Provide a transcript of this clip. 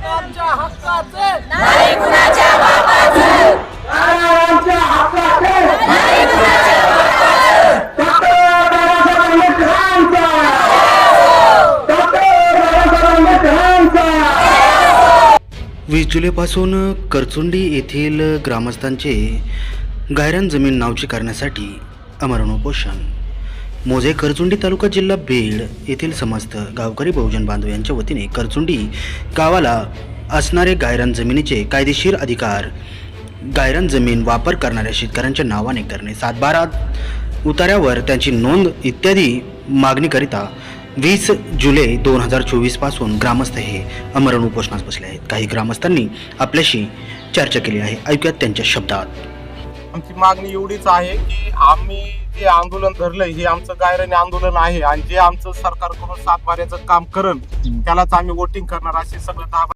आमच्या हक्काचे नाही कुणाच्या बापाचं, आमच्या हक्काचे नाही कुणाच्या बापाचं. डॉक्टर बाबासाहेब आंबेडकरांचा, डॉक्टर बाबासाहेब आंबेडकरांचा. 20 जुलैपासून करचुंडी येथील ग्रामस्थांचे गायरान जमीन नावची करण्यासाठी आमरण उपोषण. मोजे करचुंडी तालुका जिल्हा बीड येथील समस्त गावकरी बहुजन बांधव यांच्या वतीने करचुंडी गावाला असणारे गायरान जमिनीचे कायदेशीर अधिकार गायरान जमीन वापर करणाऱ्या शेतकऱ्यांच्या नावाने करणे, 7/12 उतार्यावर त्यांची नोंद इत्यादी मागणीकरिता 20 जुलै 2024 पासून ग्रामस्थ हे आमरण उपोषणास बसले आहेत. काही ग्रामस्थांनी आपल्याशी चर्चा केली आहे. ऐकूयात त्यांच्या शब्दात. आमची मागणी एवढीच आहे की आम्ही जे आंदोलन धरलंय हे आमचं गायरानी आंदोलन आहे आणि जे आमचं सरकारकडून 7/12चं काम करण त्यालाच आम्ही वोटिंग करणार असे सगळं